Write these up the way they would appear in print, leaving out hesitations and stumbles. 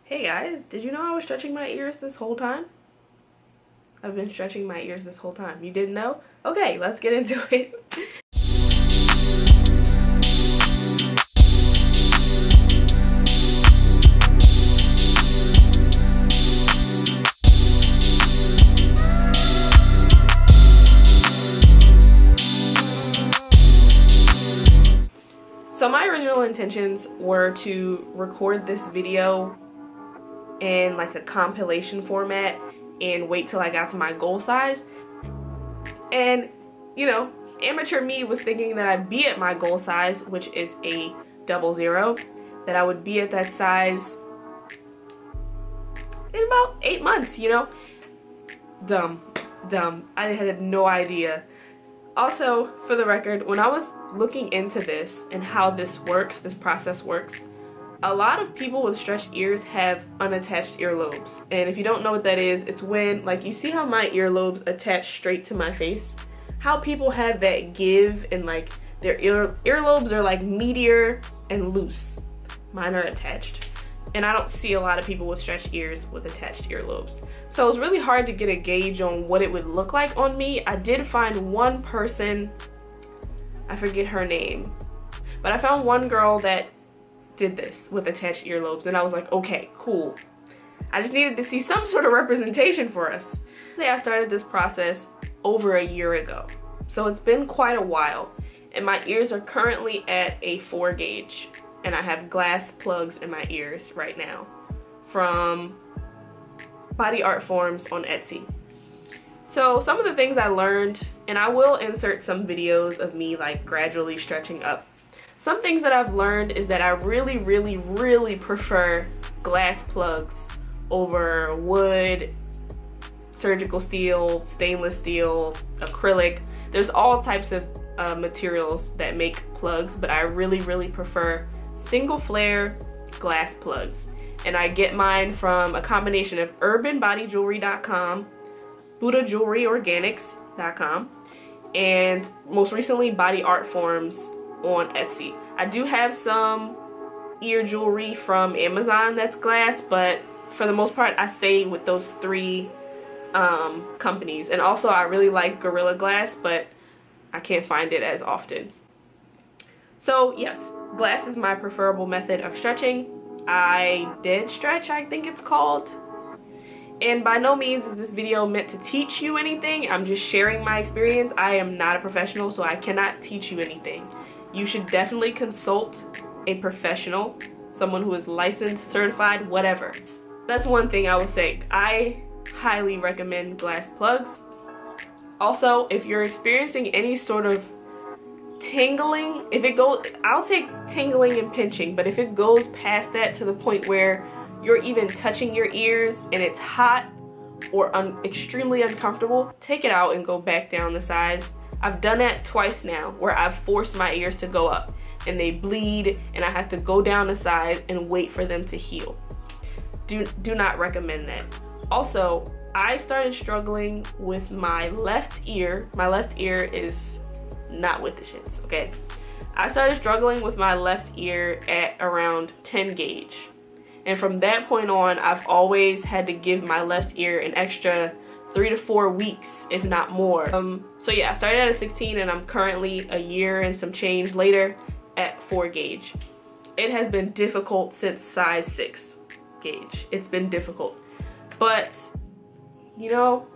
Hey guys, did you know I was stretching my ears this whole time? I've been stretching my ears this whole time. You didn't know? Okay, let's get into it. So my original intentions were to record this video in like a compilation format and wait till I got to my goal size. And you know, amateur me was thinking that I'd be at my goal size, which is a 00, that I would be at that size in about 8 months, you know? Dumb. I had no idea. Also, for the record, when I was looking into this and how this works, this process works, a lot of people with stretched ears have unattached earlobes. And if you don't know what that is, it's when, like, you see how my earlobes attach straight to my face? How people have that give and like their earlobes are like meatier and loose. Mine are attached. And I don't see a lot of people with stretched ears with attached earlobes. So it was really hard to get a gauge on what it would look like on me. I did find one person, I forget her name, but I found one girl that did this with attached earlobes, and I was like, okay, cool. I just needed to see some sort of representation for us. I started this process over a year ago, so it's been quite a while, and my ears are currently at a 4 gauge, and I have glass plugs in my ears right now from Body Art Forms on Etsy. So some of the things I learned, and I will insert some videos of me like gradually stretching up. Some things that I've learned is that I really prefer glass plugs over wood, surgical steel, stainless steel, acrylic. There's all types of materials that make plugs, but I really prefer single flare glass plugs. And I get mine from a combination of urbanbodyjewelry.com, buddhajewelryorganics.com, and most recently Body Art Forms on Etsy. I do have some ear jewelry from Amazon that's glass, but for the most part I stay with those 3 companies. And also I really like Gorilla Glass, but I can't find it as often. So yes, glass is my preferable method of stretching. I did stretch, I think it's called. And by no means is this video meant to teach you anything. I'm just sharing my experience. I am not a professional, so I cannot teach you anything. You should definitely consult a professional, someone who is licensed, certified, whatever. That's one thing I will say. I highly recommend glass plugs. Also, if you're experiencing any sort of tingling, if it goes, I'll take tingling and pinching, but if it goes past that to the point where you're even touching your ears and it's hot or extremely uncomfortable, take it out and go back down the size. I've done that twice now where I've forced my ears to go up and they bleed and I have to go down the size and wait for them to heal. Do not recommend that. Also, I started struggling with my left ear. My left ear is not with the shits, okay? I started struggling with my left ear at around 10 gauge. And from that point on, I've always had to give my left ear an extra 3 to 4 weeks, if not more. So yeah, I started at a 16 and I'm currently a year and some change later at 4 gauge. It has been difficult since size 6 gauge. It's been difficult. But, you know,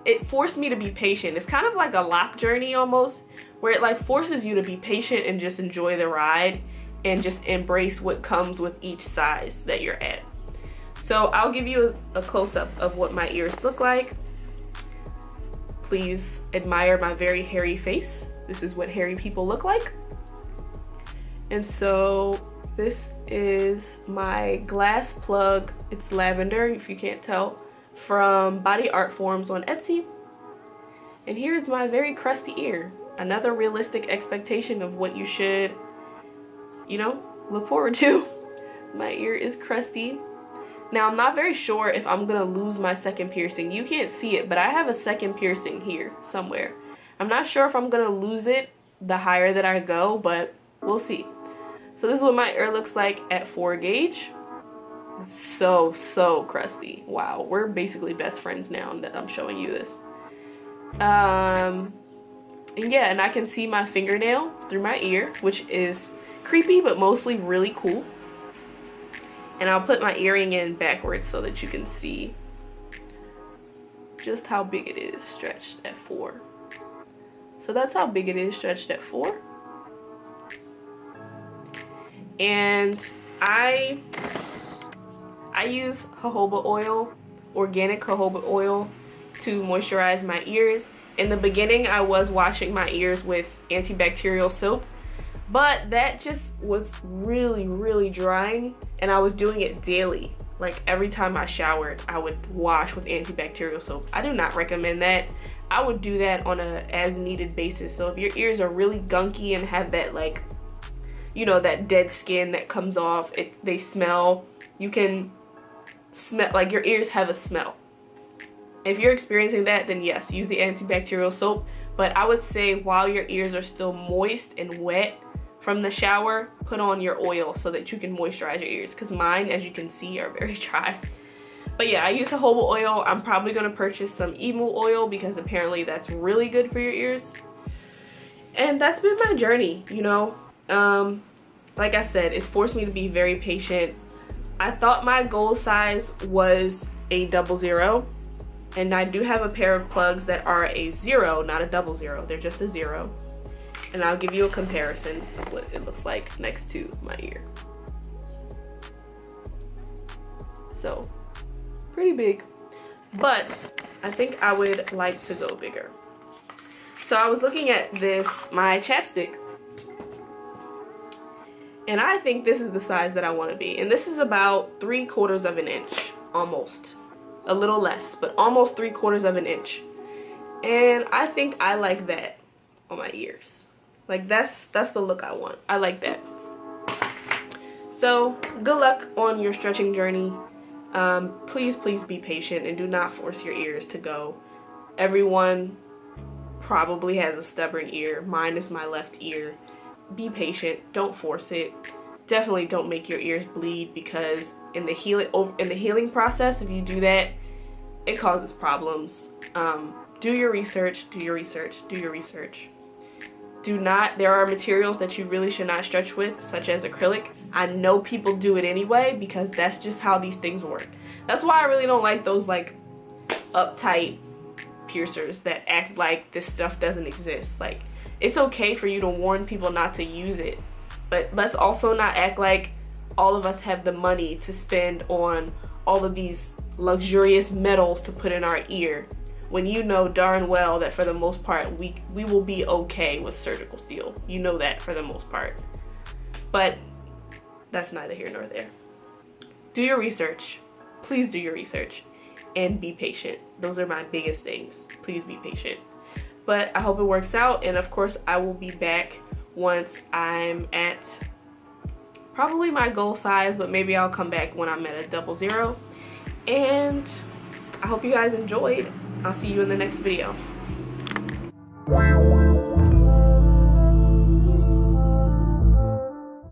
it forced me to be patient. It's kind of like a lock journey almost, where it like forces you to be patient and just enjoy the ride and just embrace what comes with each size that you're at. So I'll give you a close-up of what my ears look like. Please admire my very hairy face. This is what hairy people look like. And so this is my glass plug. It's lavender, if you can't tell, from Body Art Forms on Etsy. And here's my very crusty ear. Another realistic expectation of what you should, you know, look forward to. My ear is crusty. Now, I'm not very sure if I'm gonna lose my second piercing. You can't see it, but I have a second piercing here somewhere. I'm not sure if I'm gonna lose it the higher that I go, but we'll see. So this is what my ear looks like at 4 gauge. It's so crusty. Wow, we're basically best friends now that I'm showing you this. And yeah, and I can see my fingernail through my ear, which is creepy but mostly really cool. And I'll put my earring in backwards so that you can see just how big it is stretched at 4. So that's how big it is stretched at 4. And I use jojoba oil, organic jojoba oil, to moisturize my ears. In the beginning, I was washing my ears with antibacterial soap, but that just was really drying, and I was doing it daily. Like every time I showered, I would wash with antibacterial soap. I do not recommend that. I would do that on a as needed basis. So if your ears are really gunky and have that, like, you know, that dead skin that comes off, they smell, you can smell, like your ears have a smell. If you're experiencing that, then yes, use the antibacterial soap. But I would say while your ears are still moist and wet from the shower, put on your oil so that you can moisturize your ears, because mine, as you can see, are very dry. But yeah, I use jojoba oil. I'm probably going to purchase some emu oil because apparently that's really good for your ears. And that's been my journey, you know. Like I said, it's forced me to be very patient. I thought my goal size was a 00, and I do have a pair of plugs that are a 0, not a 00. They're just a 0. And I'll give you a comparison of what it looks like next to my ear. So, pretty big. But I think I would like to go bigger. So I was looking at this, my chapstick, and I think this is the size that I want to be. And this is about 3/4 of an inch, almost. A little less, but almost 3/4 of an inch. And I think I like that on my ears. Like that's the look I want. I like that. So good luck on your stretching journey. Please be patient and do not force your ears to go. Everyone probably has a stubborn ear. Mine is my left ear. Be patient. Don't force it. Definitely don't make your ears bleed, because in the healing process, if you do that, it causes problems. Do your research. Do your research. Do your research. There are materials that you really should not stretch with, such as acrylic. I know people do it anyway because that's just how these things work. That's why I really don't like those like uptight piercers that act like this stuff doesn't exist. Like, it's okay for you to warn people not to use it, but let's also not act like all of us have the money to spend on all of these luxurious metals to put in our ear, when you know darn well that for the most part we will be okay with surgical steel. You know that for the most part. But that's neither here nor there. Do your research. Please do your research. And be patient. Those are my biggest things. Please be patient. But I hope it works out, and of course I will be back once I'm at probably my goal size, but maybe I'll come back when I'm at a 00. And I hope you guys enjoyed. I'll see you in the next video.